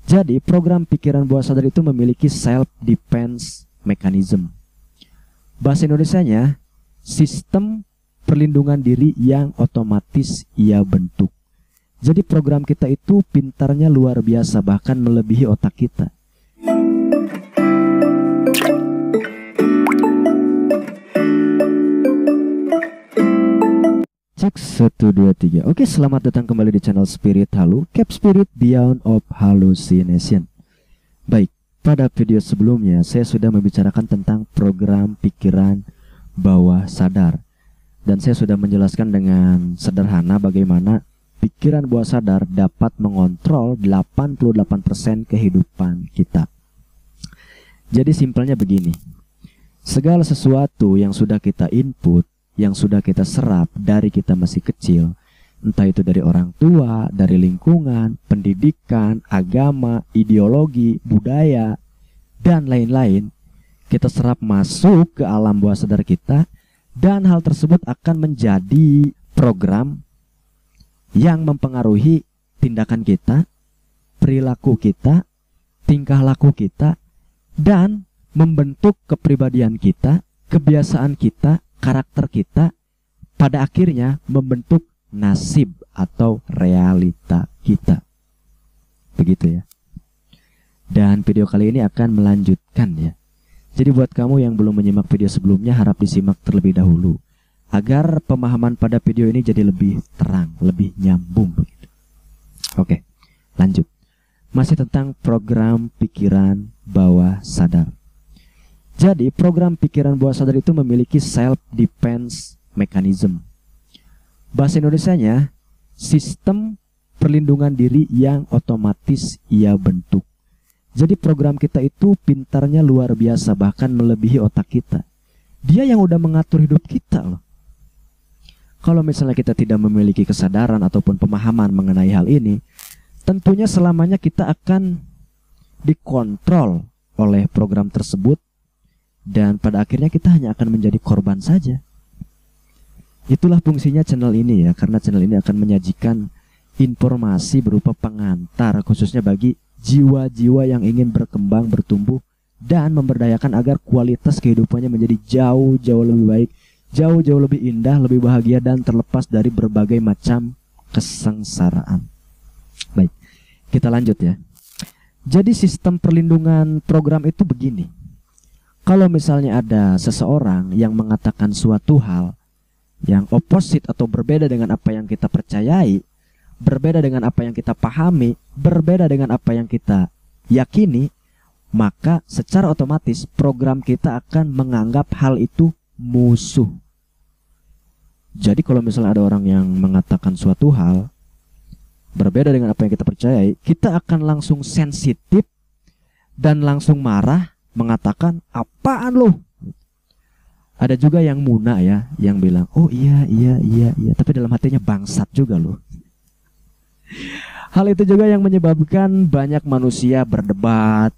Jadi program pikiran bawah sadar itu memiliki self defense mechanism. Bahasa Indonesianya, sistem perlindungan diri yang otomatis ia bentuk. Jadi program kita itu pintarnya luar biasa, bahkan melebihi otak kita. Cek 1, 2, 3. Oke, selamat datang kembali di channel Spirit Halu, Cap Spirit Beyond of Hallucination. Baik, pada video sebelumnya saya sudah membicarakan tentang program pikiran bawah sadar. Dan saya sudah menjelaskan dengan sederhana bagaimana pikiran bawah sadar dapat mengontrol 88% kehidupan kita. Jadi simpelnya begini, segala sesuatu yang sudah kita input, yang sudah kita serap dari kita masih kecil, entah itu dari orang tua, dari lingkungan, pendidikan, agama, ideologi, budaya, dan lain-lain, kita serap masuk ke alam bawah sadar kita, dan hal tersebut akan menjadi program yang mempengaruhi tindakan kita, perilaku kita, tingkah laku kita, dan membentuk kepribadian kita, kebiasaan kita, karakter kita, pada akhirnya membentuk nasib atau realita kita. Begitu ya. Dan video kali ini akan melanjutkan ya. Jadi buat kamu yang belum menyimak video sebelumnya, harap disimak terlebih dahulu agar pemahaman pada video ini jadi lebih terang, lebih nyambung begitu. Oke, lanjut. Masih tentang program pikiran bawah sadar. Jadi program pikiran bawah sadar itu memiliki self defense mechanism. Bahasa Indonesianya, sistem perlindungan diri yang otomatis ia bentuk. Jadi program kita itu pintarnya luar biasa, bahkan melebihi otak kita. Dia yang udah mengatur hidup kita loh. Kalau misalnya kita tidak memiliki kesadaran ataupun pemahaman mengenai hal ini, tentunya selamanya kita akan dikontrol oleh program tersebut. Dan pada akhirnya kita hanya akan menjadi korban saja. Itulah fungsinya channel ini ya, karena channel ini akan menyajikan informasi berupa pengantar khususnya bagi jiwa-jiwa yang ingin berkembang, bertumbuh, dan memberdayakan agar kualitas kehidupannya menjadi jauh-jauh lebih baik, jauh-jauh lebih indah, lebih bahagia, dan terlepas dari berbagai macam kesengsaraan. Baik, kita lanjut ya. Jadi sistem perlindungan program itu begini. Kalau misalnya ada seseorang yang mengatakan suatu hal yang opposite atau berbeda dengan apa yang kita percayai, berbeda dengan apa yang kita pahami, berbeda dengan apa yang kita yakini, maka secara otomatis program kita akan menganggap hal itu musuh. Jadi kalau misalnya ada orang yang mengatakan suatu hal berbeda dengan apa yang kita percayai, kita akan langsung sensitif dan langsung marah, mengatakan apaan lo. Ada juga yang muna ya, yang bilang oh iya, tapi dalam hatinya bangsat juga loh. Hal itu juga yang menyebabkan banyak manusia berdebat,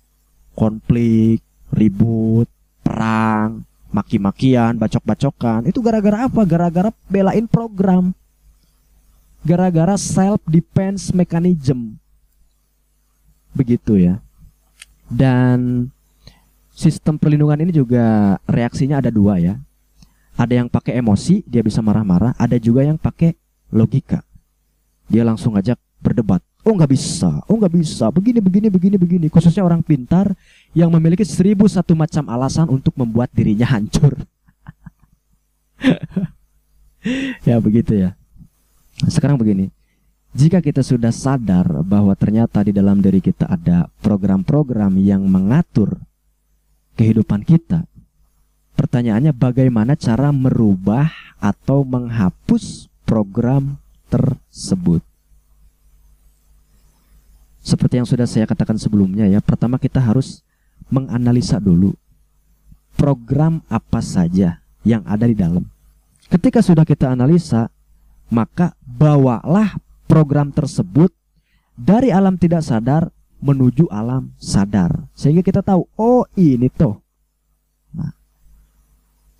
konflik, ribut, perang, maki-makian, bacok-bacokan. Itu gara-gara apa? Gara-gara belain program, gara-gara self defense mechanism. Begitu ya. Dan sistem perlindungan ini juga reaksinya ada dua ya. Ada yang pakai emosi, dia bisa marah-marah. Ada juga yang pakai logika. Dia langsung ngajak berdebat. Oh nggak bisa, begini. Khususnya orang pintar yang memiliki 1001 macam alasan untuk membuat dirinya hancur. Ya begitu ya. Sekarang begini. Jika kita sudah sadar bahwa ternyata di dalam diri kita ada program-program yang mengatur kehidupan kita, pertanyaannya bagaimana cara merubah atau menghapus program tersebut. Seperti yang sudah saya katakan sebelumnya ya, pertama kita harus menganalisa dulu program apa saja yang ada di dalam. Ketika sudah kita analisa, maka bawalah program tersebut dari alam tidak sadar menuju alam sadar, sehingga kita tahu oh ini toh. Nah,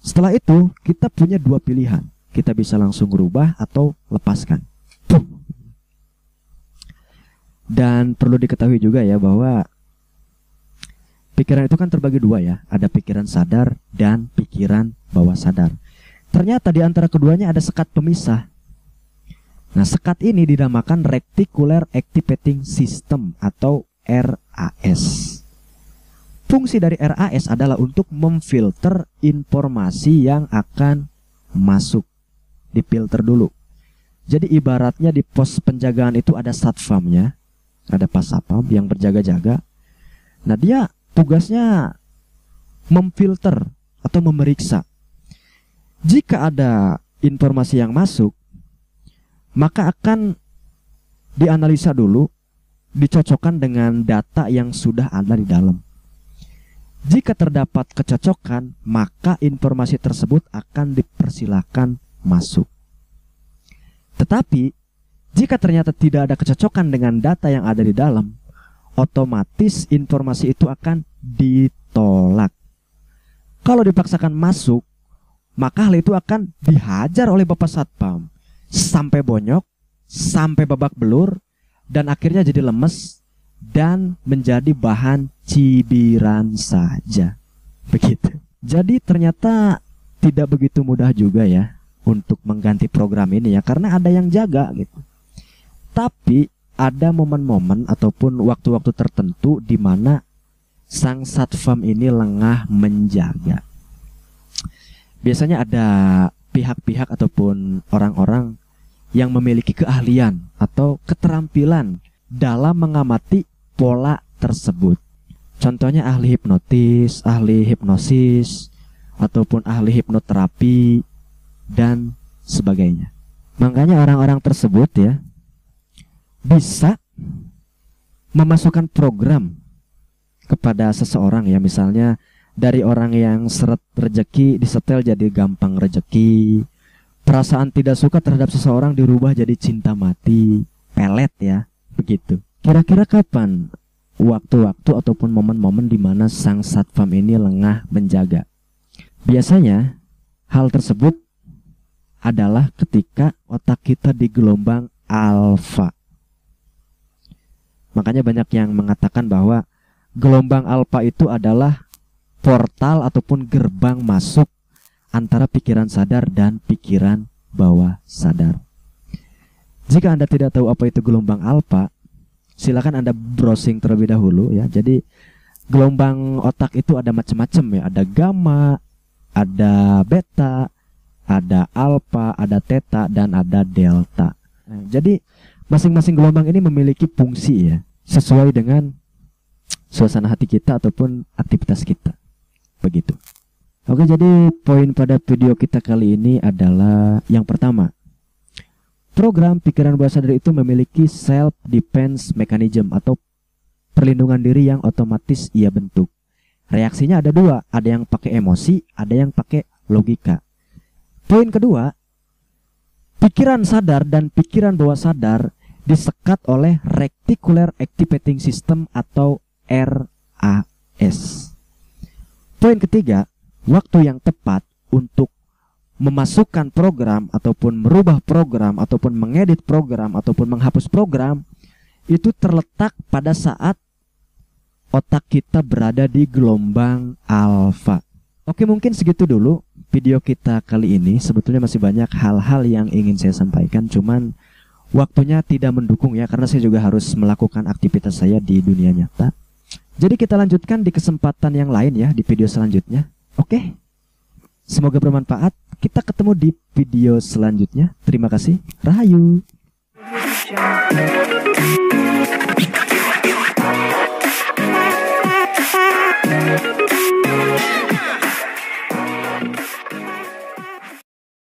setelah itu kita punya dua pilihan, kita bisa langsung rubah atau lepaskan. Dan perlu diketahui juga ya bahwa pikiran itu kan terbagi dua ya. Ada pikiran sadar dan pikiran bawah sadar. Ternyata di antara keduanya ada sekat pemisah. Nah, sekat ini dinamakan Reticular Activating System atau RAS. Fungsi dari RAS adalah untuk memfilter informasi yang akan masuk. Difilter dulu. Jadi ibaratnya di pos penjagaan itu ada satpamnya, ada pasapam yang berjaga-jaga. Nah, dia tugasnya memfilter atau memeriksa. Jika ada informasi yang masuk, maka akan dianalisa dulu, dicocokkan dengan data yang sudah ada di dalam. Jika terdapat kecocokan, maka informasi tersebut akan dipersilakan masuk. Tetapi, jika ternyata tidak ada kecocokan dengan data yang ada di dalam, otomatis informasi itu akan ditolak. Kalau dipaksakan masuk, maka hal itu akan dihajar oleh Bapak Satpam sampai bonyok, sampai babak belur, dan akhirnya jadi lemes dan menjadi bahan cibiran saja. Begitu. Jadi ternyata tidak begitu mudah juga ya untuk mengganti program ini ya, karena ada yang jaga gitu. Tapi ada momen-momen ataupun waktu-waktu tertentu di mana sang satpam ini lengah menjaga. Biasanya ada pihak-pihak ataupun orang-orang yang memiliki keahlian atau keterampilan dalam mengamati pola tersebut. Contohnya ahli hipnotis, ahli hipnosis, ataupun ahli hipnoterapi, dan sebagainya. Makanya orang-orang tersebut ya bisa memasukkan program kepada seseorang ya, misalnya dari orang yang seret rejeki disetel jadi gampang rejeki, perasaan tidak suka terhadap seseorang dirubah jadi cinta mati, pelet ya, begitu. Kira-kira kapan waktu-waktu ataupun momen-momen di mana sang satpam ini lengah menjaga? Biasanya hal tersebut adalah ketika otak kita di gelombang alfa. Makanya banyak yang mengatakan bahwa gelombang alfa itu adalah portal ataupun gerbang masuk antara pikiran sadar dan pikiran bawah sadar. Jika Anda tidak tahu apa itu gelombang alfa, silakan Anda browsing terlebih dahulu ya. Jadi gelombang otak itu ada macam-macam ya. Ada gamma, ada beta, ada alfa, ada theta, dan ada delta. Nah, jadi masing-masing gelombang ini memiliki fungsi ya, sesuai dengan suasana hati kita ataupun aktivitas kita. Begitu. Oke, jadi poin pada video kita kali ini adalah yang pertama, program pikiran bawah sadar itu memiliki self defense mechanism atau perlindungan diri yang otomatis ia bentuk. Reaksinya ada dua, ada yang pakai emosi, ada yang pakai logika. Poin kedua, pikiran sadar dan pikiran bawah sadar disekat oleh Reticular Activating System atau RAS. Poin ketiga, waktu yang tepat untuk memasukkan program ataupun merubah program ataupun mengedit program ataupun menghapus program itu terletak pada saat otak kita berada di gelombang alfa. Oke, mungkin segitu dulu video kita kali ini. Sebetulnya masih banyak hal-hal yang ingin saya sampaikan, cuman waktunya tidak mendukung ya, karena saya juga harus melakukan aktivitas saya di dunia nyata. Jadi kita lanjutkan di kesempatan yang lain ya, di video selanjutnya. Oke, semoga bermanfaat. Kita ketemu di video selanjutnya. Terima kasih. Rahayu.